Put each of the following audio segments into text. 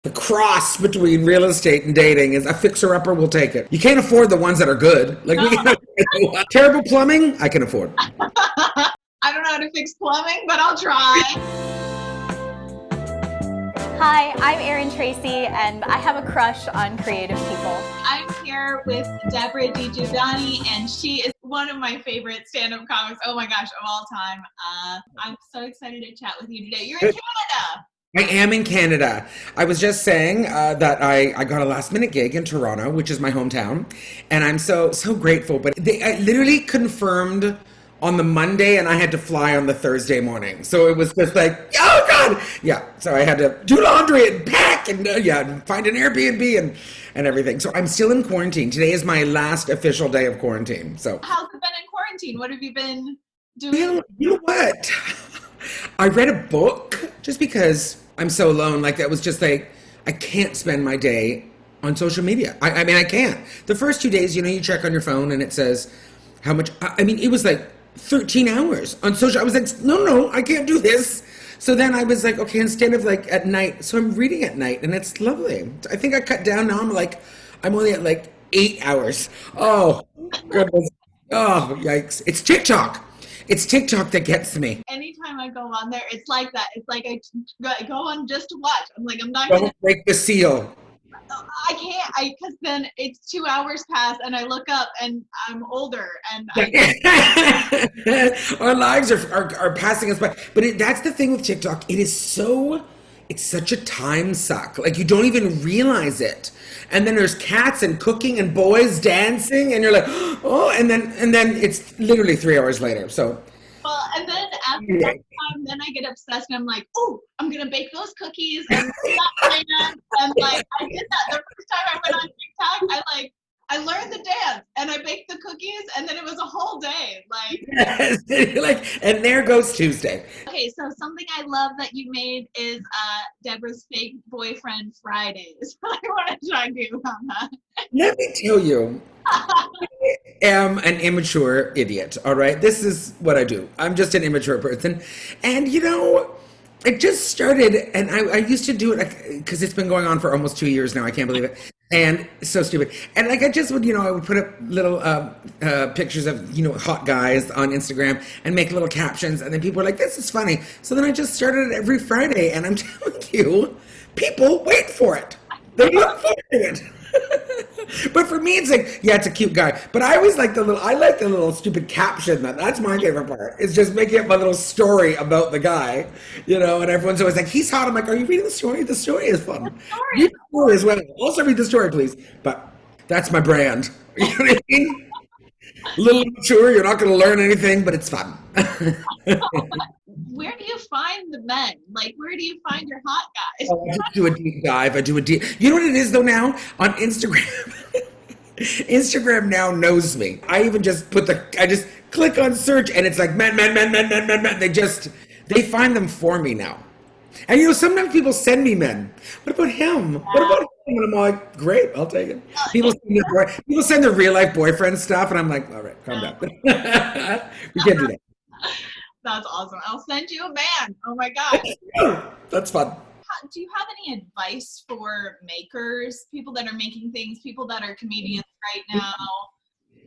The cross between real estate and dating is a fixer-upper, we'll take it. You can't afford the ones that are good. Like we can, terrible plumbing, I can afford. I don't know how to fix plumbing, but I'll try. Hi, I'm Erin Tracy, and I have a crush on creative people. I'm here with Debra DiGiovanni, and she is one of my favorite stand-up comics, oh my gosh, of all time. I'm so excited to chat with you today. You're in Canada. I am in Canada. I was just saying that I got a last-minute gig in Toronto, which is my hometown, and I'm so grateful. But I literally confirmed on the Monday, and I had to fly on the Thursday morning. So it was just like, oh God, yeah. So I had to do laundry and pack and and find an Airbnb and everything. So I'm still in quarantine. Today is my last official day of quarantine. So how's it been in quarantine? What have you been doing? Well, you know what? I read a book just because I'm so alone. Like that was just like, I can't spend my day on social media. I mean, I can't. The first 2 days, you check on your phone and it says how much, I mean, it was like 13 hours on social. I was like, no, I can't do this. So then I was like, okay, instead of like at night, so I'm reading at night and it's lovely. I think I cut down now. I'm only at like 8 hours. Oh, goodness. Oh, yikes. It's TikTok. It's TikTok that gets me. Anytime I go on there, it's like that. It's like I go on just to watch. I'm like, I'm not Don't going to break the seal. I can't, because then it's 2 hours pass and I look up and I'm older and our lives are passing us by. But that's the thing with TikTok. It's such a time suck. Like you don't even realize it. And then there's cats and cooking and boys dancing and you're like, oh, and then it's literally 3 hours later. So well, and then after that time, then I get obsessed and I'm like, oh, I'm gonna bake those cookies and and like I did that the first time I went on TikTok. I learned the dance and I baked the cookies and then it was a whole day. Like, yes. And there goes Tuesday. Okay, so something I love that you made is Debra's fake boyfriend Fridays. I want to try and do on that. Let me tell you, I am an immature idiot, all right? This is what I do. I'm just an immature person. And, it just started, and I used to do it because it's been going on for almost 2 years now. I can't believe it. And it's so stupid. And I just would, I would put up little pictures of, hot guys on Instagram and make little captions. And then people were like, this is funny. So then I just started it every Friday. And I'm telling you, people wait for it. They look for it. But for me, it's like, yeah, it's a cute guy. But I always like the little stupid caption. That's my favorite part. It's just making up my little story about the guy, and everyone's always like, he's hot. I'm like, are you reading the story? The story is fun. Read the story as well. Also read the story, please. But that's my brand. You know what I mean? A little mature. You're not going to learn anything, but it's fun. Where do you find the men? Like, where do you find your hot guys? Oh, I just do a deep dive. You know what it is though now? On Instagram. Instagram now knows me. I even just I just click on search and it's like men. They find them for me now. And sometimes people send me men. What about him? What about him? And I'm like, great, I'll take it. People send their real life boyfriend stuff and I'm like, all right, calm down. We can't do that. That's awesome. I'll send you a man. Oh my God. That's fun. Do you have any advice for makers, people that are making things, people that are comedians right now?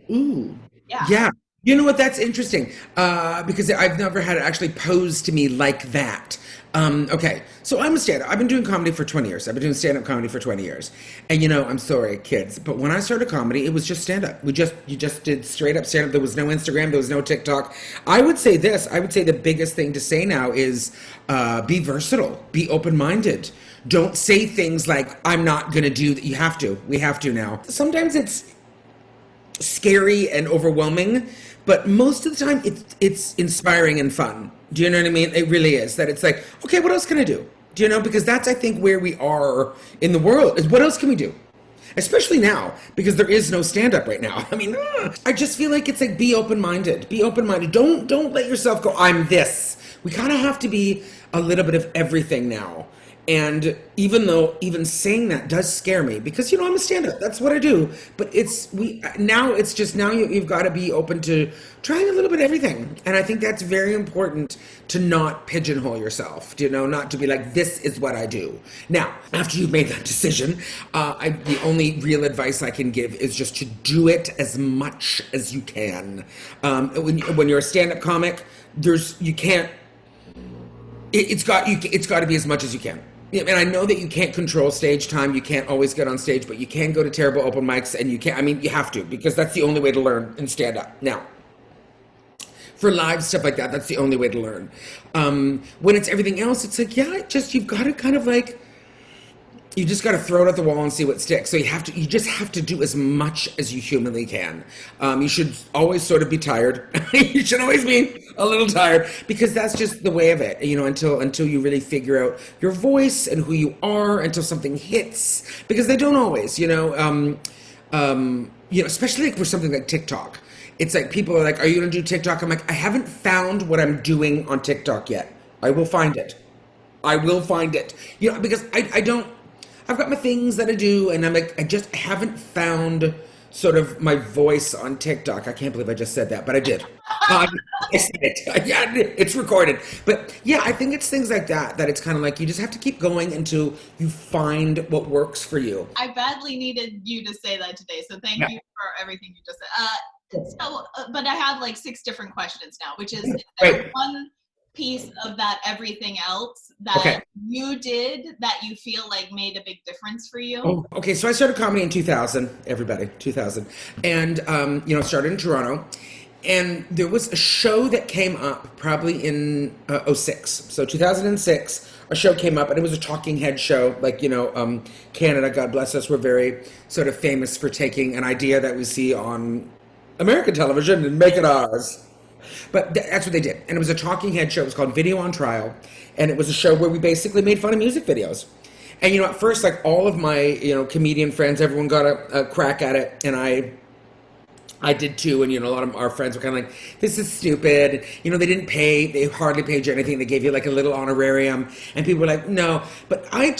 Ooh. Yeah. You know what? That's interesting. Because I've never had it actually posed to me like that. Okay. So I'm a stand-up. I've been doing comedy for 20 years. I've been doing stand-up comedy for 20 years. And I'm sorry, kids, but when I started comedy, it was just stand-up. You just did straight up stand-up. There was no Instagram. There was no TikTok. I would say the biggest thing to say now is be versatile. Be open-minded. Don't say things like, I'm not going to do that. You have to. We have to now. Sometimes it's scary and overwhelming, but most of the time it's inspiring and fun. Do you know what I mean? It really is. That it's like, okay, what else can I do? Do you know? Because that's, I think, where we are in the world, is what else can we do? Especially now, because there is no stand-up right now. I mean, I just feel like it's like, be open-minded. Be open-minded. Don't let yourself go, I'm this. We kind of have to be a little bit of everything now. And even saying that does scare me because I'm a stand-up. That's what I do. But you've got to be open to trying a little bit of everything. And I think that's very important to not pigeonhole yourself. Not to be like, this is what I do. Now, after you've made that decision, the only real advice I can give is just to do it as much as you can. When you're a stand-up comic, you can't. It's got to be as much as you can. And I know that you can't control stage time. You can't always get on stage, but you can go to terrible open mics, and you have to, because that's the only way to learn in stand up. Now, for live stuff like that, that's the only way to learn. When it's everything else, it's like, you've got to kind of like, you just got to throw it at the wall and see what sticks. So you just have to do as much as you humanly can. You should always sort of be tired. You should always be a little tired, because that's just the way of it, until you really figure out your voice and who you are, until something hits, because they don't always, especially like for something like TikTok. It's like people are like, are you going to do TikTok? I'm like, I haven't found what I'm doing on TikTok yet. I will find it. Because I've got my things that I do, and I'm like, I just haven't found sort of my voice on TikTok. I can't believe I just said that, but I did. I said it. Yeah, it's recorded. But yeah, I think it's things like that it's kind of like you just have to keep going until you find what works for you. I badly needed you to say that today, so thank you for everything you just said. But I have like 6 different questions now, which is there one piece of that everything else that you did that you feel like made a big difference for you? Oh, okay. So I started comedy in 2000, everybody, 2000. And, started in Toronto. And there was a show that came up probably in 06. So 2006, a show came up, and it was a talking head show. Like, Canada, God bless us, we're very sort of famous for taking an idea that we see on American television and make it ours. But that's what they did. And it was a talking head show. It was called Video on Trial. And it was a show where we basically made fun of music videos. And, at first, like all of my, comedian friends, everyone got a crack at it. And I did too. And, a lot of our friends were kind of like, this is stupid. They didn't pay. They hardly paid you anything. They gave you like a little honorarium. And people were like, no. But I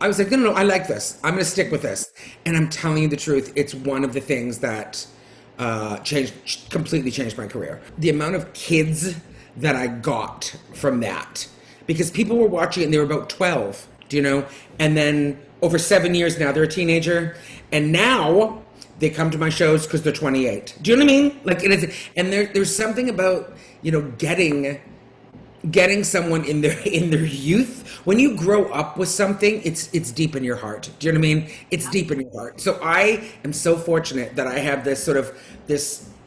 was like, no, I like this. I'm going to stick with this. And I'm telling you the truth. It's one of the things that completely changed my career. The amount of kids that I got from that, because people were watching it and they were about 12, and then over 7 years now they're a teenager, and now they come to my shows because they're 28. Do you know what I mean? Like, and there's something about getting someone in their youth. When you grow up with something, it's deep in your heart. Do you know what I mean? It's deep in your heart. So I am so fortunate that I have this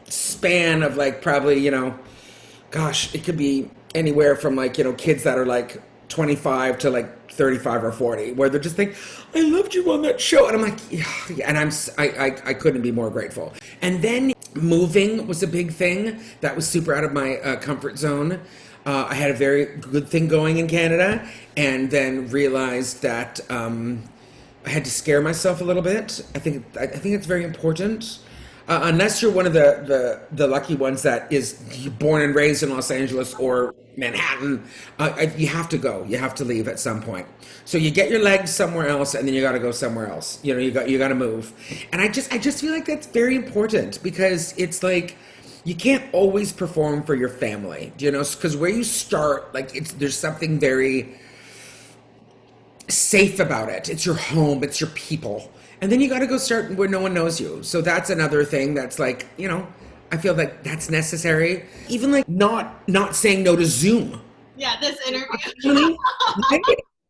span of like probably, it could be anywhere from like, kids that are like 25 to like 35 or 40, where they're just like, I loved you on that show. And I'm like, yeah, and I couldn't be more grateful. And then moving was a big thing. That was super out of my comfort zone. I had a very good thing going in Canada, and then realized that I had to scare myself a little bit. I think it's very important. Unless you're one of the lucky ones that is born and raised in Los Angeles or Manhattan, you have to go. You have to leave at some point. So you get your legs somewhere else, and then you got to go somewhere else. You got to move. And I just feel like that's very important, because it's like, you can't always perform for your family, because where you start, like there's something very safe about it. It's your home, it's your people. And then you got to go start where no one knows you. So that's another thing that's like, I feel like that's necessary. Even like not saying no to Zoom. Yeah, this interview.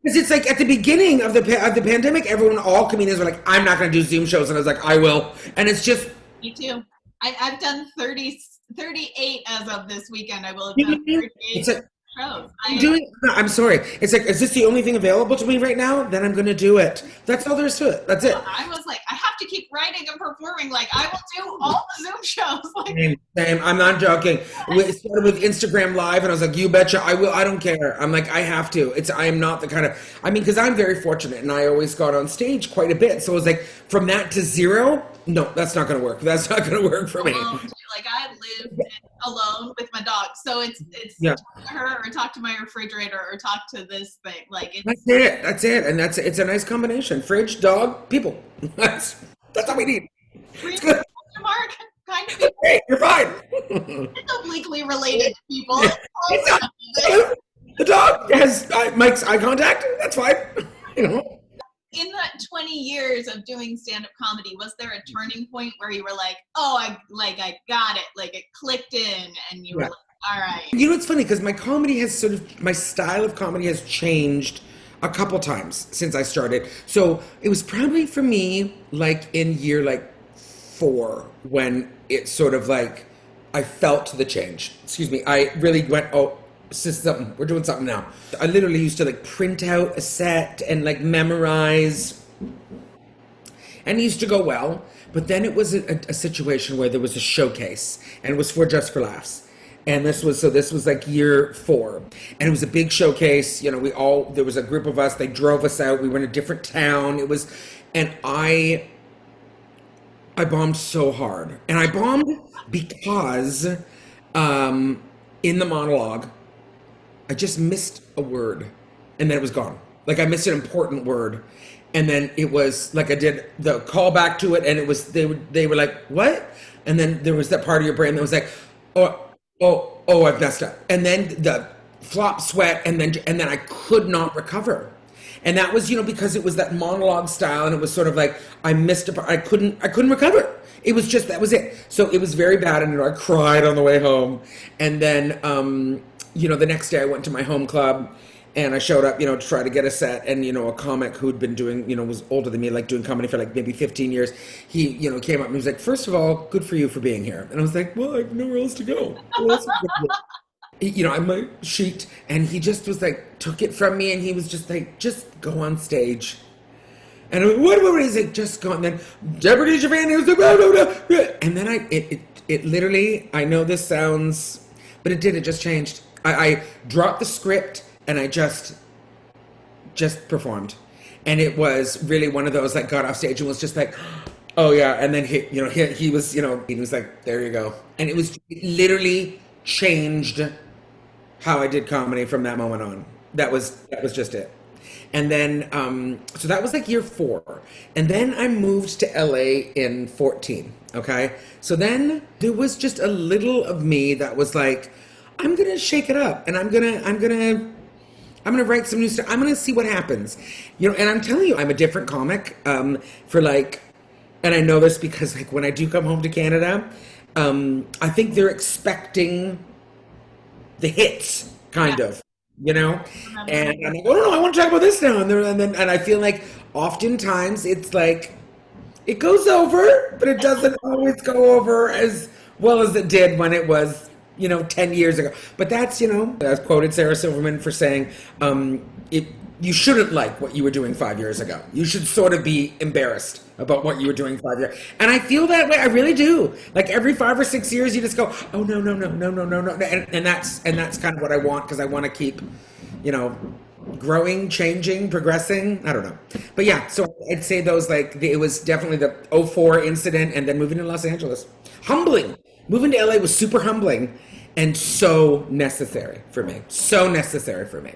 Because it's like at the beginning of the pandemic, all comedians were like, I'm not going to do Zoom shows. And I was like, I will. And it's just. Me too. I've done 38 as of this weekend. I will have done 38 shows. I'm sorry. It's like, is this the only thing available to me right now? Then I'm going to do it. That's all there is to it. That's it. I was like, I have to keep writing and performing. Like, I will do all the Zoom shows. Like, same. I'm not joking. We started with Instagram Live, and I was like, you betcha, I will. I don't care. I'm like, I have to. I am not the kind of, because I'm very fortunate, and I always got on stage quite a bit. So it was like, from that to zero, no, that's not going to work. That's not going to work for me. Like, I lived in alone with my dog. So it's Yeah. talk to her or talk to my refrigerator or talk to this thing. Like it's That's it. And it's a nice combination. Fridge, dog, people. That's all we need. really It's good. mark kind of Hey, you're fine. it's obliquely related to people. It's not- the dog has Mike's eye contact. That's fine. You know. In that 20 years of doing stand-up comedy, was there a turning point where you were like, oh, I got it, like it clicked in, and you were like, all right. You know, it's funny because my style of comedy has changed a couple times since I started. So it was probably for me like in year like 4 when it sort of like I felt the change. Excuse me. I really went, oh, this is something. We're doing something now. I literally used to like print out a set and like memorize. And it used to go well. But then it was a situation where there was a showcase and it was just for laughs. And this was like year 4. And it was a big showcase. You know, there was a group of us. They drove us out. We were in a different town. And I bombed so hard. And I bombed because in the monologue, I just missed a word and then it was gone. Like I missed an important word. And then it was like I did the callback to it and it was, they were like, what? And then there was that part of your brain that was like, oh, I've messed up. And then the flop sweat and then I could not recover. And that was, you know, because it was that monologue style and it was sort of like, I missed a part. I couldn't recover. It was just, that was it. So it was very bad. And, you know, I cried on the way home. And then, you know, the next day I went to my home club and I showed up, you know, to try to get a set. And, you know, a comic who'd been doing, you know, was older than me, like doing comedy for like maybe 15 years. He, you know, came up and he was like, first of all, good for you for being here. And I was like, well, I have nowhere else to go. You know, I'm a sheet. And he just was like, took it from me. And he was just like, just go on stage. And I went, what is it? Just go. And then Debra DiGiovanni was like, blah, blah, blah. And then it literally, I know this sounds, but it did. It just changed. I dropped the script and I just performed. And it was really one of those that got off stage and was just like, oh yeah. And then he was, you know, he was like, there you go. And it literally changed how I did comedy from that moment on. That was just it. And then, so that was like year 4. And then I moved to LA in 14. Okay. So then there was just a little of me that was like, I'm going to shake it up and I'm going to write some new stuff. I'm going to see what happens, you know, and I'm telling you, I'm a different comic, for like, and I know this because like when I do come home to Canada, I think they're expecting the hits kind of. You know, and I'm like, oh no, I want to talk about this now, and I feel like oftentimes it's like it goes over, but it doesn't always go over as well as it did when it was, you know, 10 years ago. But that's, you know, I've quoted Sarah Silverman for saying, you shouldn't like what you were doing 5 years ago. You should sort of be embarrassed about what you were doing 5 years. And I feel that way. I really do. Like every 5 or 6 years, you just go, oh no. And that's kind of what I want because I want to keep, you know, growing, changing, progressing. I don't know. But yeah, so I'd say those it was definitely the '04 incident and then moving to Los Angeles. Humbling. Moving to LA was super humbling and so necessary for me. So necessary for me.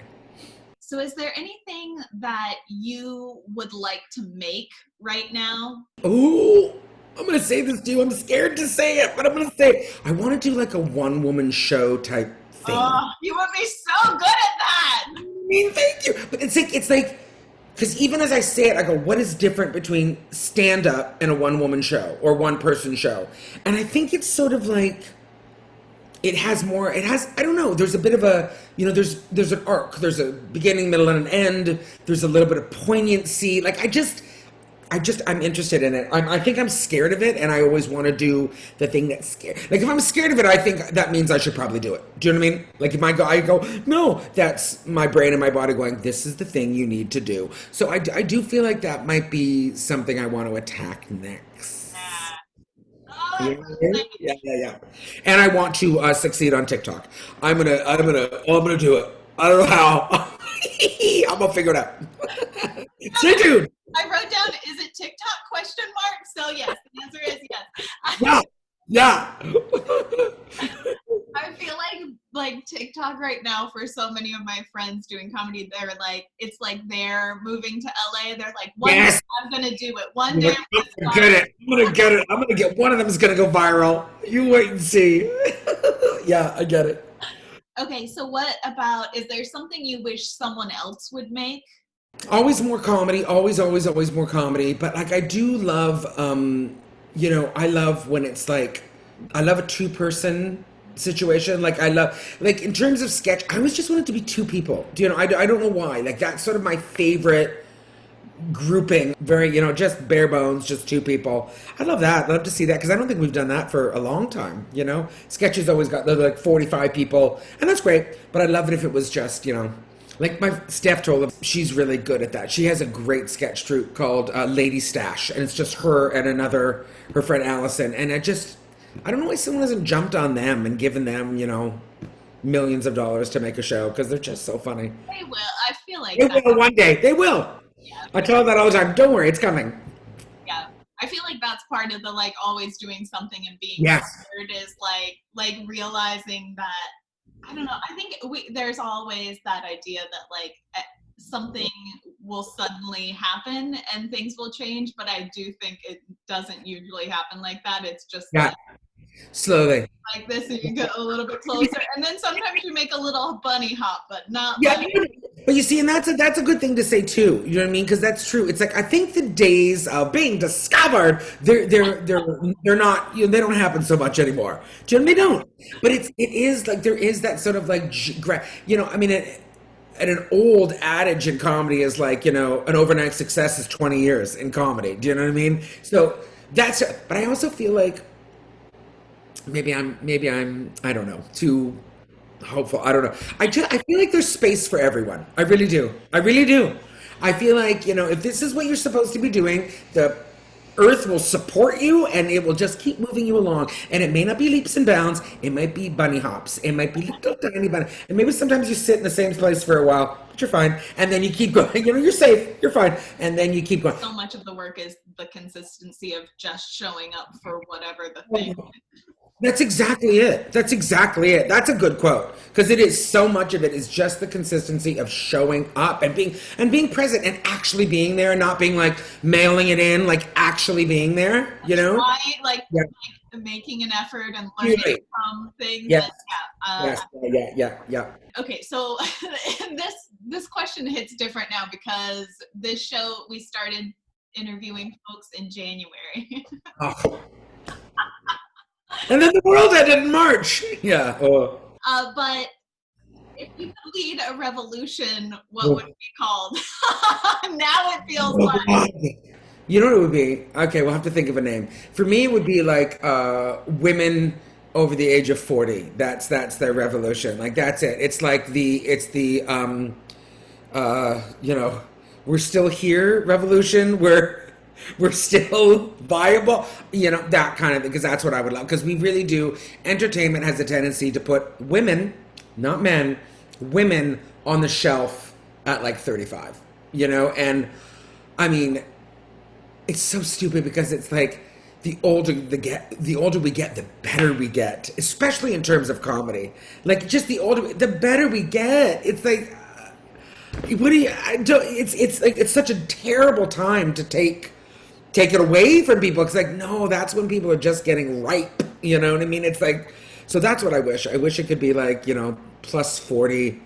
So is there anything that you would like to make right now? Oh, I'm going to say this to you. I'm scared to say it, but I'm going to say it. I want to do like a one-woman show type thing. Oh, you would be so good at that. I mean, thank you. But it's like, because even as I say it, I go, what is different between stand-up and a one-woman show or one-person show? And I think it's sort of like, I don't know, there's a bit of a, you know, there's an arc, there's a beginning, middle, and an end, there's a little bit of poignancy, like I'm interested in it. I think I'm scared of it, and I always want to do the thing that's scary. Like, if I'm scared of it, I think that means I should probably do it. Do you know what I mean? Like, if I go, no, that's my brain and my body going, this is the thing you need to do. So I do feel like that might be something I want to attack next. Yeah. And I want to succeed on TikTok. I'm gonna do it. I don't know how. I'm gonna figure it out. Stay tuned. I wrote down, is it TikTok ? So yes, the answer is yes. Yeah. right now for so many of my friends doing comedy. They're like, it's like they're moving to LA. They're like, one day I'm gonna do it. One day I'm gonna get it. I'm gonna get it. I'm gonna get one of them is gonna go viral. You wait and see. Yeah, I get it. Okay, so what about, is there something you wish someone else would make? Always more comedy, always more comedy. But like I do love I love when it's like I love a two-person situation. Like I love like in terms of sketch, I always just want it to be two people. Do you know, I don't know why. Like that's sort of my favorite grouping. Very, just bare bones, just two people. I love that. Love to see that because I don't think we've done that for a long time, Sketches always got like 45 people, and that's great. But I love it if it was just, like my Steph told us, she's really good at that. She has a great sketch troupe called Lady Stash, and it's just her and her friend Allison. And I don't know why someone hasn't jumped on them and given them, millions of dollars to make a show because they're just so funny. They will. I feel like they will one day. They will. Yeah. I tell them that all the time. Don't worry, it's coming. Yeah, I feel like that's part of the like always doing something and being weird is like realizing that. I don't know. I think there's always that idea that like something will suddenly happen and things will change, but I do think it doesn't usually happen like that. It's just like, slowly like this, and you get a little bit closer, and then sometimes you make a little bunny hop, but not. But you see, and that's a good thing to say too. You know what I mean? Because that's true. It's like I think the days of being discovered, they're not. They don't happen so much anymore. Do you know? They don't. But it is like there is that sort of like I mean. And an old adage in comedy is like, an overnight success is 20 years in comedy. Do you know what I mean? So but I also feel like maybe I'm I don't know, too hopeful. I don't know. I feel like there's space for everyone. I really do. I feel like, if this is what you're supposed to be doing, the earth will support you and it will just keep moving you along. And it may not be leaps and bounds. It might be bunny hops. It might be little tiny bunny. And maybe sometimes you sit in the same place for a while, but you're fine. And then you keep going. You're safe. You're fine. And then you keep going. So much of the work is the consistency of just showing up for whatever the thing is. That's exactly it. That's a good quote because it is so much of it is just the consistency of showing up and being present and actually being there and not being like mailing it in, like actually being there, Right, like making an effort and learning from things. Yes. Yeah. Okay, so this question hits different now because this show we started interviewing folks in January. Oh. And then the world ended in March. Yeah. But if you could lead a revolution, what would it be called? Now it feels like. God. You know what it would be? Okay, we'll have to think of a name. For me, it would be like women over the age of 40. That's their revolution. Like that's it. It's like we're still here revolution. We're still viable, that kind of thing, because that's what I would love. Because we really do. Entertainment has a tendency to put women, not men, women on the shelf at like 35, and I mean, it's so stupid because it's like the older we get, the better we get, especially in terms of comedy. Like just the better we get. It's like, what do you? It's like it's such a terrible time to take it away from people. It's like, no, that's when people are just getting ripe. You know what I mean? It's like, so that's what I wish. I wish it could be like, plus 40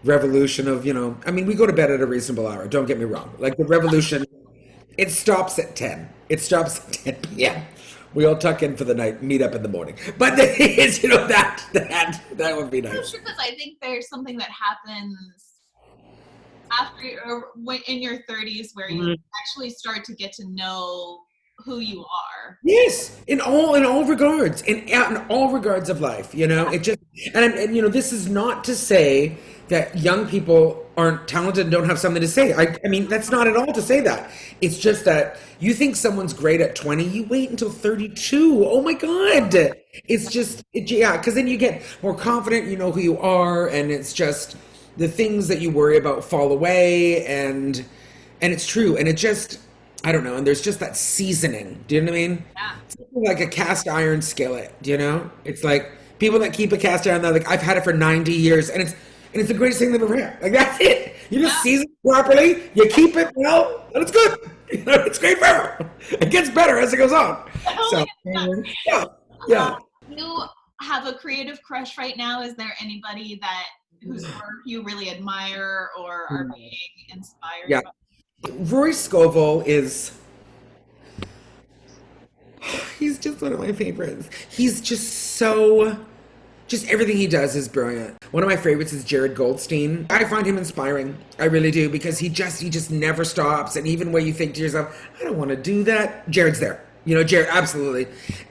revolution of, I mean, we go to bed at a reasonable hour. Don't get me wrong. Like the revolution, it stops at 10. It stops at 10 p.m. We all tuck in for the night, meet up in the morning. But the thing is, that would be nice. Because I think there's something that happens after or in your 30s where you actually start to get to know who you are. Yes, in all regards, in all regards of life, it just and this is not to say that young people aren't talented and don't have something to say. I mean, that's not at all to say that. It's just that you think someone's great at 20, you wait until 32. Oh my God. It's just, because then you get more confident, you know who you are, and it's just the things that you worry about fall away, and it's true. And it just, I don't know, and there's just that seasoning. Do you know what I mean? Yeah. It's like a cast iron skillet, do you know? It's like People that keep a cast iron, they're like, I've had it for 90 years, and it's the greatest thing they've ever had. Like that's it. You just season it properly, you keep it well, and it's good. You know, it's great forever. It gets better as it goes on. So yeah. You have a creative crush right now? Is there anybody whose work you really admire or are being inspired Yeah. by? Rory Scovel he's just one of my favorites. He's just everything he does is brilliant. One of my favorites is Jared Goldstein. I find him inspiring. I really do, because he just never stops. And even when you think to yourself, I don't want to do that, Jared's there. You know, Jared, absolutely.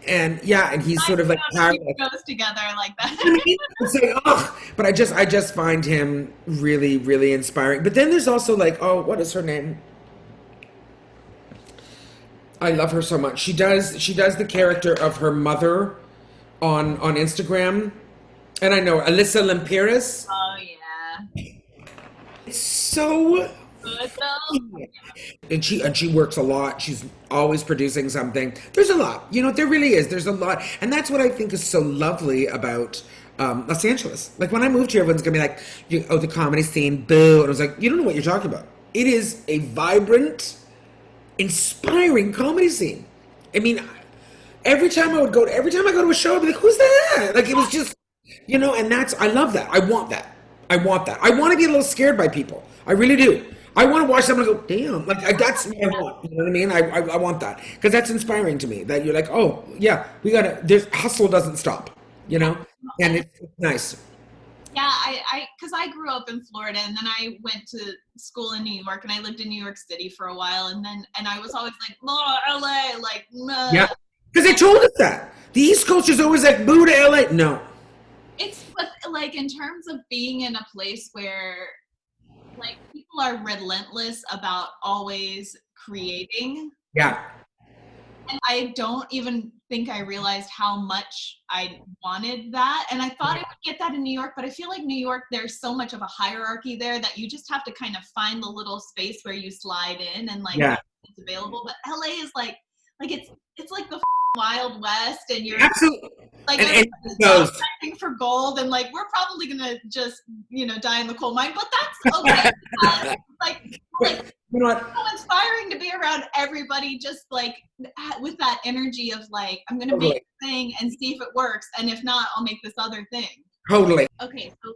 And and he's sort of like goes together like that. It's like, but I just find him really, really inspiring. But then there's also like, what is her name? I love her so much. She does the character of her mother on Instagram. And I know Alyssa Lempiris. Oh yeah. It's so good though. And she works a lot. She's always producing something. There's a lot. You know, there really is. There's a lot. And that's what I think is so lovely about Los Angeles. Like when I moved here, everyone's gonna be like, the comedy scene, boo. And I was like, you don't know what you're talking about. It is a vibrant, inspiring comedy scene. I mean, every time I go to a show, I'd be like, who's that? Like it was just, you know, and I love that. I want that. I want to be a little scared by people. I really do. I want to watch someone go, damn, like that's what I want. You know what I mean? I want that because that's inspiring to me. That you're like, oh yeah, this hustle doesn't stop. You know, and it's nice. Yeah, because I grew up in Florida and then I went to school in New York and I lived in New York City for a while and I was always like, oh, LA, like, nah. Yeah, because they told us that the East Coast is always like, boo to LA. No, it's like in terms of being in a place where like people are relentless about always creating. Yeah. And I don't even think I realized how much I wanted that. And I thought I would get that in New York, but I feel like New York, there's so much of a hierarchy there that you just have to kind of find the little space where you slide in and like it's available. But LA is like it's like the Wild West and you're absolutely like and fighting for gold and like we're probably gonna just, you know, die in the coal mine, but that's okay. like you know what? so inspiring to be around everybody just like with that energy of like I'm gonna make a thing and see if it works, and if not I'll make this other thing. Totally. Okay, so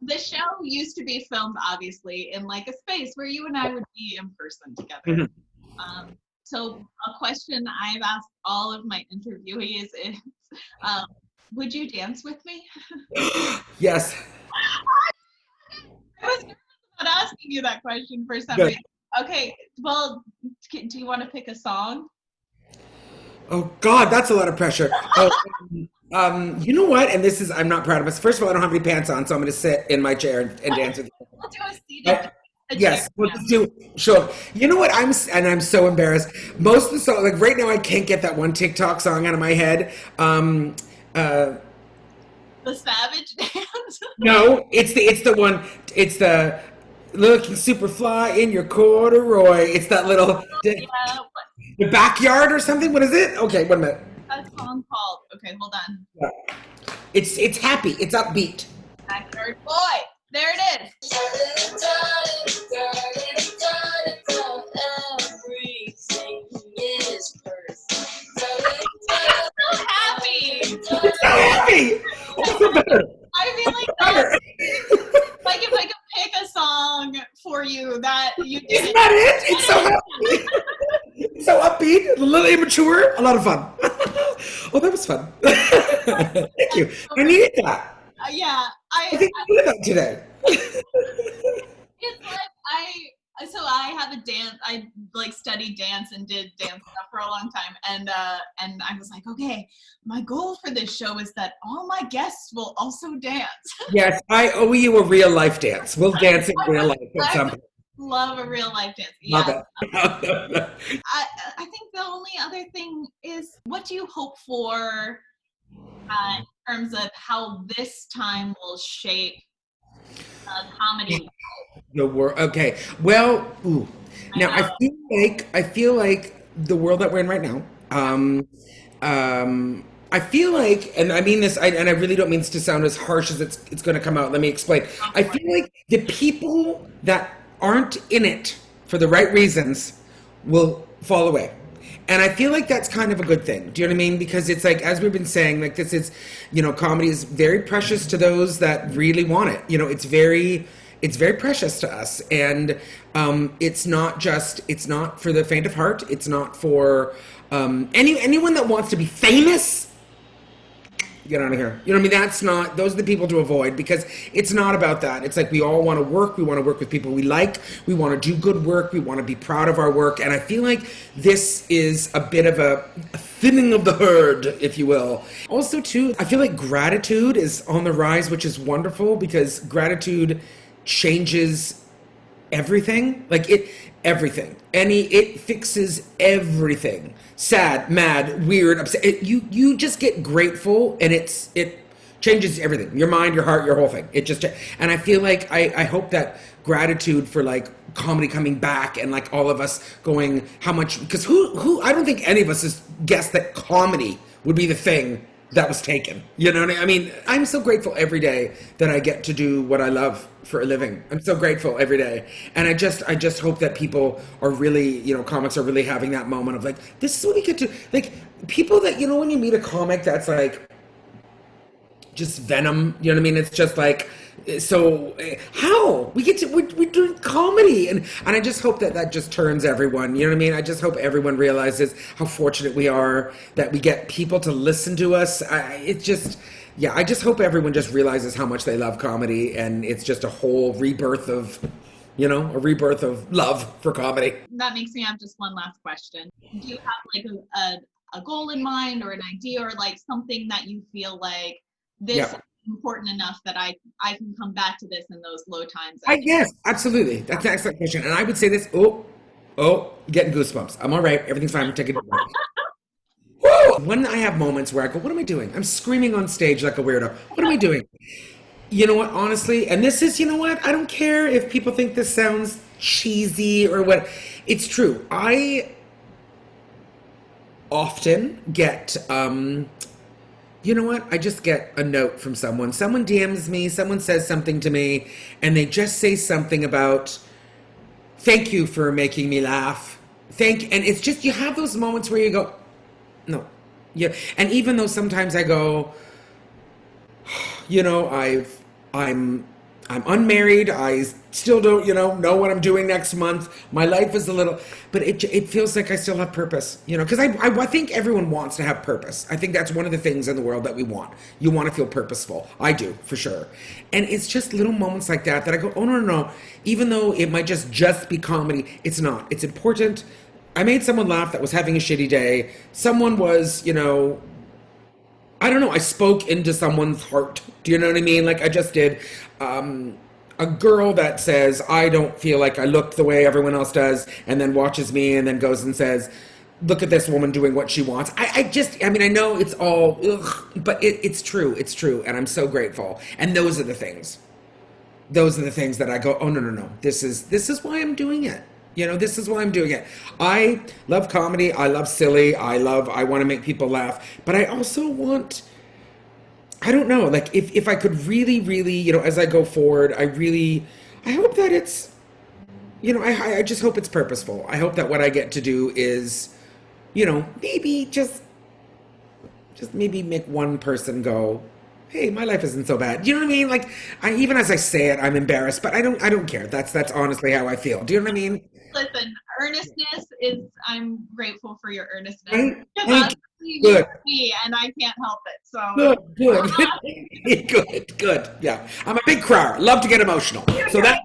the show used to be filmed obviously in like a space where you and I would be in person together. Mm-hmm. So a question I've asked all of my interviewees is, would you dance with me? Yes. I was nervous about asking you that question for some reason. Okay, well, do you want to pick a song? Oh God, that's a lot of pressure. You know what? And this is, I'm not proud of myself. First of all, I don't have any pants on, so I'm going to sit in my chair and dance with you. We'll do a seated. Yes, we'll just do. Sure. You know what? I'm so embarrassed. Most of the songs, like right now, I can't get that one TikTok song out of my head. The Savage Dance. No, it's the one. It's the looking super fly in your corduroy. It's that little the backyard or something. What is it? Okay, 1 minute. That song called. Okay, hold on. Yeah. It's happy. It's upbeat. Backyard Boy. There it is. Everything is perfect. I'm so happy. It's so happy. Also better. I feel like that's, like if I could pick a song for you that you did. Isn't that it? It's so happy. It's so upbeat, a little immature, a lot of fun. Oh, that was fun. Thank you. I needed that. Yeah, I think I needed that today. It's like I have a dance. I like studied dance and did dance stuff for a long time, and I was like, okay, my goal for this show is that all my guests will also dance. Yes, I owe you a real life dance. We'll dance in real life at some point. Love a real life dance. Love Yeah. it. I think the only other thing is, what do you hope for in terms of how this time will shape comedy? The world. Okay. Well, now I feel like the world that we're in right now. I feel like, and I mean this, and I really don't mean this to sound as harsh as it's going to come out. Let me explain. I feel like the people that aren't in it for the right reasons will fall away. And I feel like that's kind of a good thing. Do you know what I mean? Because it's like, as we've been saying, like this is, comedy is very precious to those that really want it. It's very precious to us. And it's not for the faint of heart. It's not for anyone that wants to be famous. Get out of here. You know what I mean? Those are the people to avoid, because it's not about that. It's like we all want to work. We want to work with people we like. We want to do good work. We want to be proud of our work. And I feel like this is a bit of a thinning of the herd, if you will. Also, too, I feel like gratitude is on the rise, which is wonderful, because gratitude changes everything. Everything. It fixes everything. Sad, mad, weird, upset. You just get grateful, and it changes everything. Your mind, your heart, your whole thing. And I feel like I hope that gratitude for like comedy coming back, and like all of us going how much, because who I don't think any of us has guessed that comedy would be the thing that was taken. You know what I mean? I'm so grateful every day that I get to do what I love for a living. I'm so grateful every day. And I just hope that people are really, comics are really having that moment of like, this is what we get to, like, people that, when you meet a comic that's like just venom, you know what I mean? It's just like, so how we get to, we're doing comedy, and I just hope that just turns everyone, you know what I mean? I just hope everyone realizes how fortunate we are that we get people to listen to us. I just hope everyone just realizes how much they love comedy, and it's just a whole rebirth of love for comedy. That makes me have just one last question. Do you have like a goal in mind, or an idea, or like something that you feel like this Yeah. important enough that I can come back to this in those low times? Yes, absolutely. That's an excellent question. And I would say this, getting goosebumps. I'm all right. Everything's fine. I'm taking it back. Woo! When I have moments where I go, what am I doing? I'm screaming on stage like a weirdo. What am I doing? You know what, honestly, and this is, I don't care if people think this sounds cheesy or what. It's true. I often get I just get a note from someone. Someone DMs me, someone says something to me, and they just say something about, thank you for making me laugh. And it's just, you have those moments where you go, no. Yeah. And even though sometimes I go, I'm unmarried. I still don't, know what I'm doing next month. My life is a little, but it feels like I still have purpose, because I think everyone wants to have purpose. I think that's one of the things in the world that we want. You want to feel purposeful. I do, for sure. And it's just little moments like that I go, oh, no. Even though it might just be comedy, it's not. It's important. I made someone laugh that was having a shitty day. Someone was, I don't know, I spoke into someone's heart. Do you know what I mean? Like I just did. A girl that says, I don't feel like I look the way everyone else does, and then watches me and then goes and says, look at this woman doing what she wants. I know it's all, but it's true. It's true. And I'm so grateful. And those are the things that I go, oh, no. This is why I'm doing it. This is why I'm doing it. I love comedy. I love silly. I want to make people laugh. But I also want, I don't know, like if I could really, really, as I go forward, I hope that it's, I just hope it's purposeful. I hope that what I get to do is, maybe just maybe make one person go, hey, my life isn't so bad. You know what I mean? Like, even as I say it, I'm embarrassed, but I don't care. That's honestly how I feel. Do you know what I mean? Listen, earnestness is, I'm grateful for your earnestness. Thank you. Good. Me, and I can't help it. So good. Yeah. I'm a big crier. Love to get emotional. So that's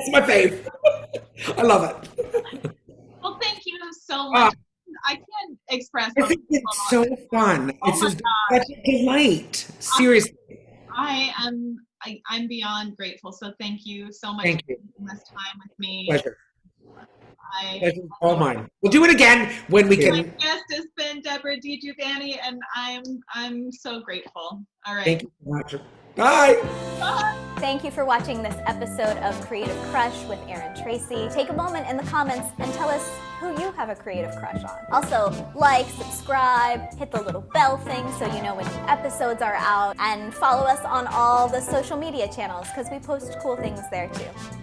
my fave. I love it. Well, thank you so much. I can't express. I think it's so fun. It's such a delight. Seriously. I'm beyond grateful. So thank you so much for spending this time with me. Pleasure. Pleasure's all mine. We'll do it again when we can. My guest has been Debra DiGiovanni, and I'm so grateful. All right. Thank you so much. Bye. Bye. Thank you for watching this episode of Creative Crush with Erin Tracy. Take a moment in the comments and tell us who you have a creative crush on. Also, like, subscribe, hit the little bell thing so you know when new episodes are out, and follow us on all the social media channels because we post cool things there too.